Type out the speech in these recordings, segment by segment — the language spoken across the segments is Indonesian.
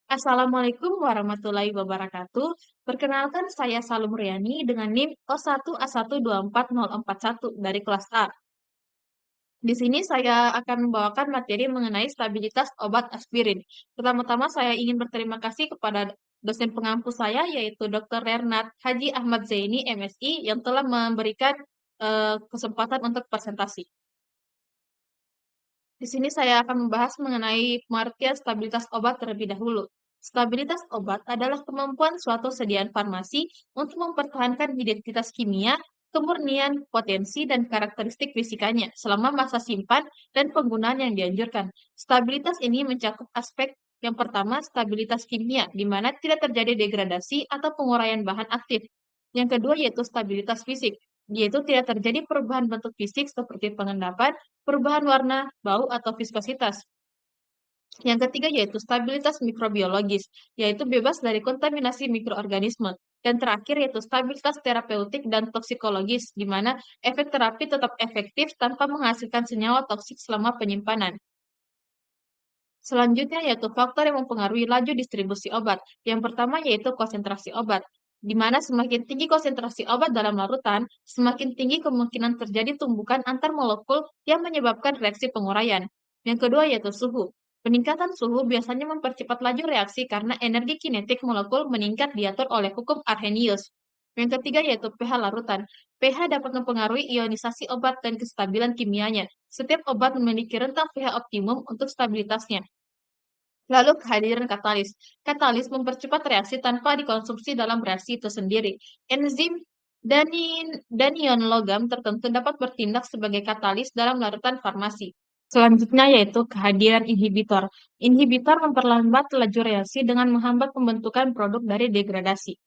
Assalamualaikum warahmatullahi wabarakatuh. Perkenalkan saya Salum Riani dengan NIM 01A124041 dari kelas A. Di sini saya akan membawakan materi mengenai stabilitas obat aspirin. Pertama-tama saya ingin berterima kasih kepada dosen pengampu saya yaitu Dr. Renat Haji Ahmad Zaini MSI yang telah memberikan kesempatan untuk presentasi. Di sini saya akan membahas mengenai pengertian stabilitas obat terlebih dahulu. Stabilitas obat adalah kemampuan suatu sediaan farmasi untuk mempertahankan identitas kimia, kemurnian, potensi, dan karakteristik fisikanya selama masa simpan dan penggunaan yang dianjurkan. Stabilitas ini mencakup aspek yang pertama, stabilitas kimia, di mana tidak terjadi degradasi atau penguraian bahan aktif. Yang kedua yaitu stabilitas fisik, yaitu tidak terjadi perubahan bentuk fisik seperti pengendapan, perubahan warna, bau, atau viskositas. Yang ketiga yaitu stabilitas mikrobiologis, yaitu bebas dari kontaminasi mikroorganisme. Dan terakhir yaitu stabilitas terapeutik dan toksikologis, di mana efek terapi tetap efektif tanpa menghasilkan senyawa toksik selama penyimpanan. Selanjutnya yaitu faktor yang mempengaruhi laju distribusi obat. Yang pertama yaitu konsentrasi obat, di mana semakin tinggi konsentrasi obat dalam larutan, semakin tinggi kemungkinan terjadi tumbukan antar molekul yang menyebabkan reaksi penguraian. Yang kedua yaitu suhu. Peningkatan suhu biasanya mempercepat laju reaksi karena energi kinetik molekul meningkat diatur oleh hukum Arrhenius. Yang ketiga yaitu pH larutan. pH dapat mempengaruhi ionisasi obat dan kestabilan kimianya. Setiap obat memiliki rentang pH optimum untuk stabilitasnya. Lalu kehadiran katalis. Katalis mempercepat reaksi tanpa dikonsumsi dalam reaksi itu sendiri. Enzim dan ion logam tertentu dapat bertindak sebagai katalis dalam larutan farmasi. Selanjutnya yaitu kehadiran inhibitor. Inhibitor memperlambat laju reaksi dengan menghambat pembentukan produk dari degradasi.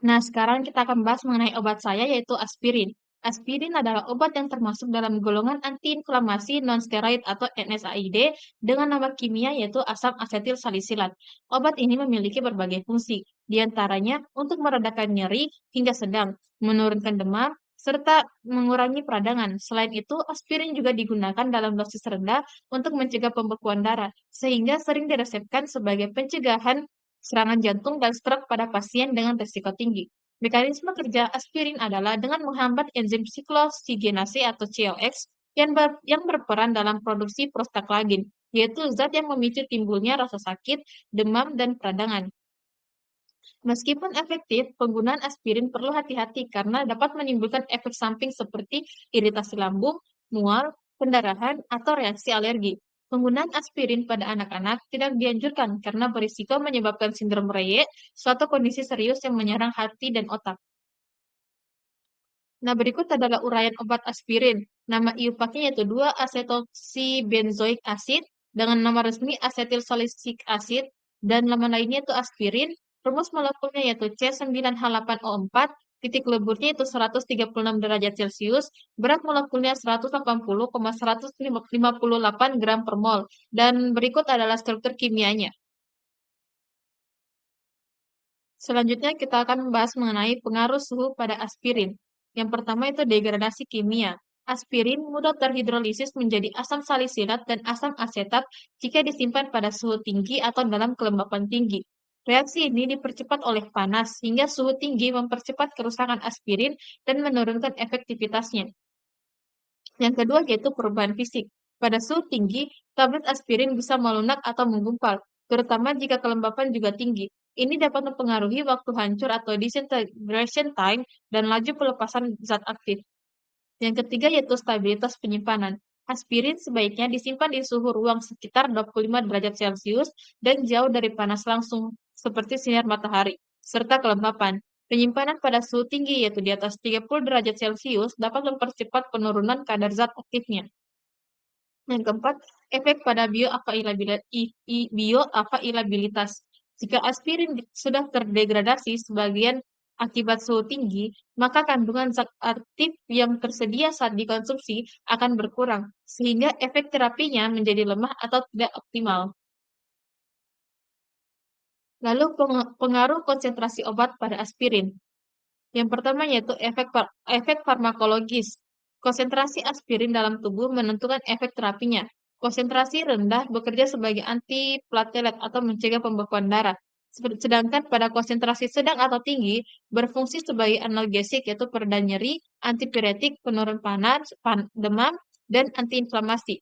Nah, sekarang kita akan bahas mengenai obat saya yaitu aspirin. Aspirin adalah obat yang termasuk dalam golongan antiinflamasi nonsteroid atau NSAID dengan nama kimia yaitu asam asetil salisilat. Obat ini memiliki berbagai fungsi, di antaranya untuk meredakan nyeri hingga sedang, menurunkan demam, serta mengurangi peradangan. Selain itu, aspirin juga digunakan dalam dosis rendah untuk mencegah pembekuan darah, sehingga sering diresepkan sebagai pencegahan serangan jantung dan stroke pada pasien dengan risiko tinggi. Mekanisme kerja aspirin adalah dengan menghambat enzim sikloksigenase atau COX yang berperan dalam produksi prostaglandin, yaitu zat yang memicu timbulnya rasa sakit, demam, dan peradangan. Meskipun efektif, penggunaan aspirin perlu hati-hati karena dapat menimbulkan efek samping seperti iritasi lambung, mual, pendarahan, atau reaksi alergi. Penggunaan aspirin pada anak-anak tidak dianjurkan karena berisiko menyebabkan sindrom Reye, suatu kondisi serius yang menyerang hati dan otak. Nah, berikut adalah uraian obat aspirin. Nama IUPAC-nya yaitu 2-acetoxybenzoic acid dengan nama resmi asetil salicic acid dan nama lainnya itu aspirin. Rumus molekulnya yaitu C9H8O4, titik leburnya itu 136 derajat Celcius, berat molekulnya 180,158 gram per mol. Dan berikut adalah struktur kimianya. Selanjutnya kita akan membahas mengenai pengaruh suhu pada aspirin. Yang pertama itu degradasi kimia. Aspirin mudah terhidrolisis menjadi asam salisilat dan asam asetat jika disimpan pada suhu tinggi atau dalam kelembapan tinggi. Reaksi ini dipercepat oleh panas, hingga suhu tinggi mempercepat kerusakan aspirin dan menurunkan efektivitasnya. Yang kedua yaitu perubahan fisik. Pada suhu tinggi, tablet aspirin bisa melunak atau menggumpal, terutama jika kelembapan juga tinggi. Ini dapat mempengaruhi waktu hancur atau disintegration time dan laju pelepasan zat aktif. Yang ketiga yaitu stabilitas penyimpanan. Aspirin sebaiknya disimpan di suhu ruang sekitar 25 derajat Celcius dan jauh dari panas langsung seperti sinar matahari, serta kelembapan. Penyimpanan pada suhu tinggi yaitu di atas 30 derajat Celcius dapat mempercepat penurunan kadar zat aktifnya. Yang keempat, efek pada bioavailabilitas. Jika aspirin sudah terdegradasi sebagian akibat suhu tinggi, maka kandungan zat aktif yang tersedia saat dikonsumsi akan berkurang, sehingga efek terapinya menjadi lemah atau tidak optimal. Lalu pengaruh konsentrasi obat pada aspirin. Yang pertama yaitu efek farmakologis. Konsentrasi aspirin dalam tubuh menentukan efek terapinya. Konsentrasi rendah bekerja sebagai antiplatelet atau mencegah pembekuan darah. Sedangkan pada konsentrasi sedang atau tinggi berfungsi sebagai analgesik yaitu pereda nyeri, antipiretik, penurun panas, demam, dan antiinflamasi.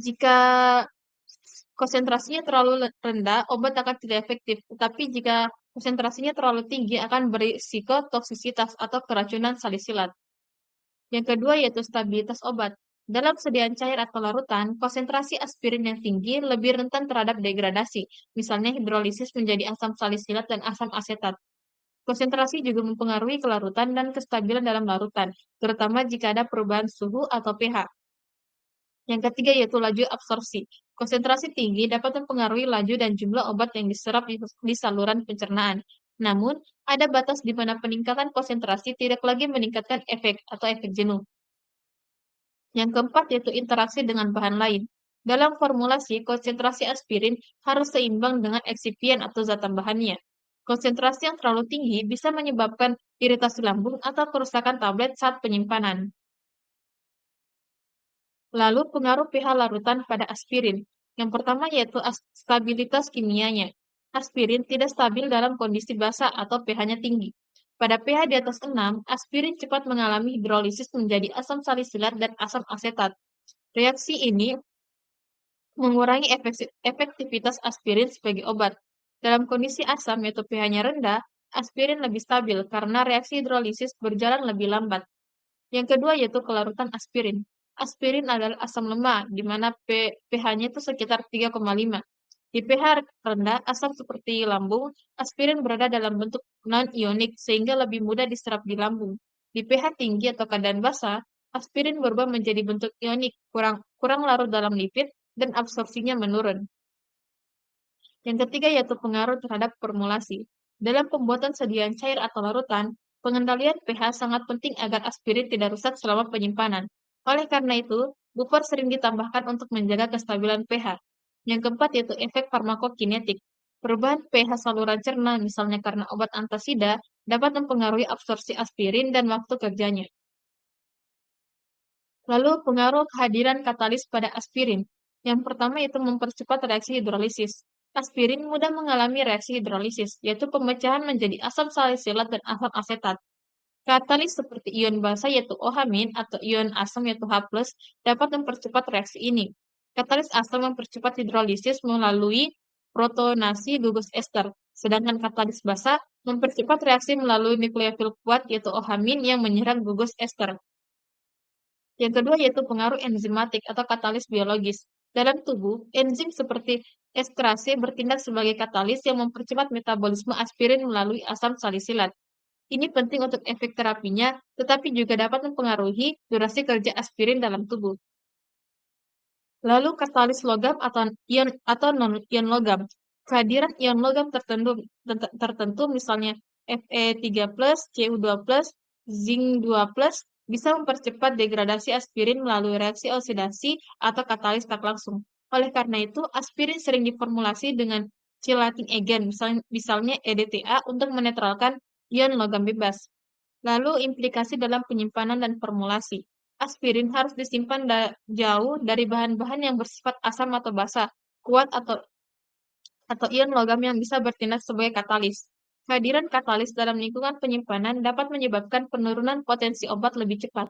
Jika konsentrasinya terlalu rendah, obat akan tidak efektif. Tetapi jika konsentrasinya terlalu tinggi akan berisiko toksisitas atau keracunan salisilat. Yang kedua yaitu stabilitas obat. Dalam sediaan cair atau larutan, konsentrasi aspirin yang tinggi lebih rentan terhadap degradasi, misalnya hidrolisis menjadi asam salisilat dan asam asetat. Konsentrasi juga mempengaruhi kelarutan dan kestabilan dalam larutan, terutama jika ada perubahan suhu atau pH. Yang ketiga yaitu laju absorpsi. Konsentrasi tinggi dapat mempengaruhi laju dan jumlah obat yang diserap di saluran pencernaan. Namun, ada batas di mana peningkatan konsentrasi tidak lagi meningkatkan efek atau efek jenuh. Yang keempat yaitu interaksi dengan bahan lain. Dalam formulasi, konsentrasi aspirin harus seimbang dengan eksipien atau zat tambahannya. Konsentrasi yang terlalu tinggi bisa menyebabkan iritasi lambung atau kerusakan tablet saat penyimpanan. Lalu pengaruh pH larutan pada aspirin. Yang pertama yaitu stabilitas kimianya. Aspirin tidak stabil dalam kondisi basah atau pH-nya tinggi. Pada pH di atas 6, aspirin cepat mengalami hidrolisis menjadi asam salisilat dan asam asetat. Reaksi ini mengurangi efektivitas aspirin sebagai obat. Dalam kondisi asam yaitu pH-nya rendah, aspirin lebih stabil karena reaksi hidrolisis berjalan lebih lambat. Yang kedua yaitu kelarutan aspirin. Aspirin adalah asam lemah, di mana pH-nya itu sekitar 3,5. Di pH rendah, asam seperti lambung, aspirin berada dalam bentuk non-ionik sehingga lebih mudah diserap di lambung. Di pH tinggi atau keadaan basah, aspirin berubah menjadi bentuk ionik, kurang larut dalam lipid, dan absorpsinya menurun. Yang ketiga yaitu pengaruh terhadap formulasi. Dalam pembuatan sediaan cair atau larutan, pengendalian pH sangat penting agar aspirin tidak rusak selama penyimpanan. Oleh karena itu, buffer sering ditambahkan untuk menjaga kestabilan pH. Yang keempat yaitu efek farmakokinetik. Perubahan pH saluran cerna, misalnya karena obat antasida, dapat mempengaruhi absorpsi aspirin dan waktu kerjanya. Lalu pengaruh kehadiran katalis pada aspirin. Yang pertama yaitu mempercepat reaksi hidrolisis. Aspirin mudah mengalami reaksi hidrolisis, yaitu pemecahan menjadi asam salisilat dan asam asetat. Katalis seperti ion basa yaitu OH- atau ion asam yaitu H+, dapat mempercepat reaksi ini. Katalis asam mempercepat hidrolisis melalui protonasi gugus ester, sedangkan katalis basa mempercepat reaksi melalui nukleofil kuat yaitu OH- yang menyerang gugus ester. Yang kedua yaitu pengaruh enzimatik atau katalis biologis. Dalam tubuh, enzim seperti esterase bertindak sebagai katalis yang mempercepat metabolisme aspirin melalui asam salisilat. Ini penting untuk efek terapinya, tetapi juga dapat mempengaruhi durasi kerja aspirin dalam tubuh. Lalu katalis logam atau non-ion logam. Kehadiran ion logam tertentu misalnya Fe3+, Cu2+, zinc 2+, bisa mempercepat degradasi aspirin melalui reaksi oksidasi atau katalis tak langsung. Oleh karena itu, aspirin sering diformulasi dengan chelating agent, misalnya EDTA, untuk menetralkan ion logam bebas. Lalu implikasi dalam penyimpanan dan formulasi. Aspirin harus disimpan jauh dari bahan-bahan yang bersifat asam atau basa, kuat atau ion logam yang bisa bertindak sebagai katalis. Kehadiran katalis dalam lingkungan penyimpanan dapat menyebabkan penurunan potensi obat lebih cepat.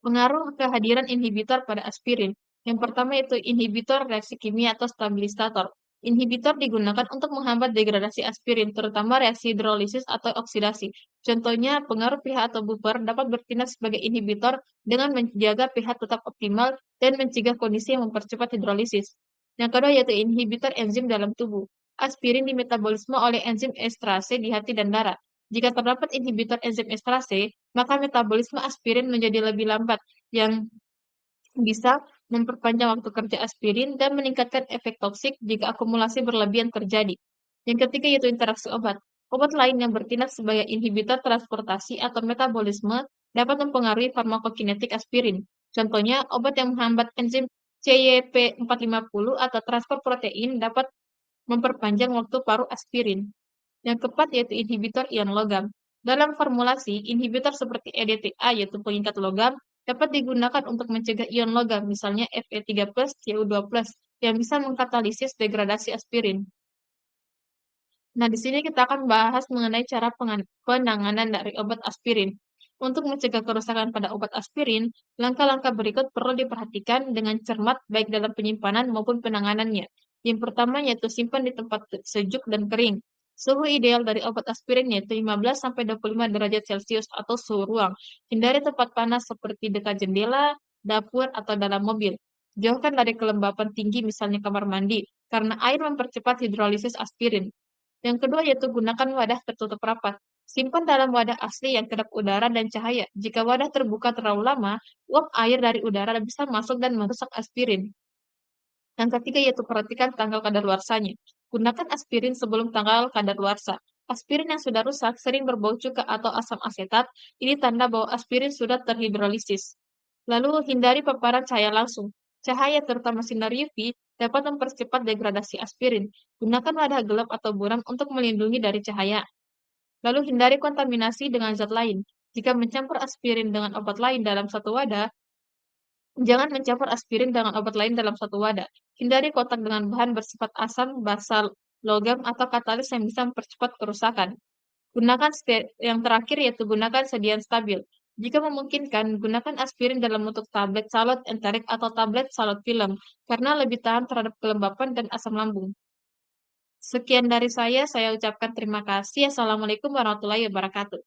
Pengaruh kehadiran inhibitor pada aspirin. Yang pertama yaitu inhibitor reaksi kimia atau stabilisator. Inhibitor digunakan untuk menghambat degradasi aspirin, terutama reaksi hidrolisis atau oksidasi. Contohnya, pengaruh pH atau buffer dapat bertindak sebagai inhibitor dengan menjaga pH tetap optimal dan mencegah kondisi yang mempercepat hidrolisis. Yang kedua yaitu inhibitor enzim dalam tubuh. Aspirin dimetabolisme oleh enzim esterase di hati dan darah. Jika terdapat inhibitor enzim esterase, maka metabolisme aspirin menjadi lebih lambat, yang bisa memperpanjang waktu kerja aspirin dan meningkatkan efek toksik jika akumulasi berlebihan terjadi. Yang ketiga yaitu interaksi obat. Obat lain yang bertindak sebagai inhibitor transportasi atau metabolisme dapat mempengaruhi farmakokinetik aspirin. Contohnya, obat yang menghambat enzim CYP450 atau transport protein dapat memperpanjang waktu paruh aspirin. Yang keempat yaitu inhibitor ion logam. Dalam formulasi, inhibitor seperti EDTA yaitu pengikat logam Dapat digunakan untuk mencegah ion logam, misalnya Fe3+, Cu2+, yang bisa mengkatalisis degradasi aspirin. Nah, di sini kita akan bahas mengenai cara penanganan dari obat aspirin. Untuk mencegah kerusakan pada obat aspirin, langkah-langkah berikut perlu diperhatikan dengan cermat baik dalam penyimpanan maupun penanganannya. Yang pertama yaitu simpan di tempat sejuk dan kering. Suhu ideal dari obat aspirin yaitu 15-25 derajat Celcius atau suhu ruang. Hindari tempat panas seperti dekat jendela, dapur, atau dalam mobil. Jauhkan dari kelembapan tinggi misalnya kamar mandi, karena air mempercepat hidrolisis aspirin. Yang kedua yaitu gunakan wadah tertutup rapat. Simpan dalam wadah asli yang kedap udara dan cahaya. Jika wadah terbuka terlalu lama, uap air dari udara bisa masuk dan merusak aspirin. Yang ketiga yaitu perhatikan tanggal kadaluarsanya. Gunakan aspirin sebelum tanggal kadaluarsa. Aspirin yang sudah rusak sering berbau cuka atau asam asetat. Ini tanda bahwa aspirin sudah terhidrolisis. Lalu hindari paparan cahaya langsung. Cahaya terutama sinar UV dapat mempercepat degradasi aspirin. Gunakan wadah gelap atau buram untuk melindungi dari cahaya. Lalu hindari kontaminasi dengan zat lain. Jika mencampur aspirin dengan obat lain dalam satu wadah, jangan mencampur aspirin dengan obat lain dalam satu wadah. Hindari kotak dengan bahan bersifat asam, basa, logam, atau katalis yang bisa mempercepat kerusakan. Yang terakhir yaitu gunakan sediaan stabil. Jika memungkinkan, gunakan aspirin dalam bentuk tablet salot enterik atau tablet salot film, karena lebih tahan terhadap kelembapan dan asam lambung. Sekian dari saya ucapkan terima kasih. Assalamualaikum warahmatullahi wabarakatuh.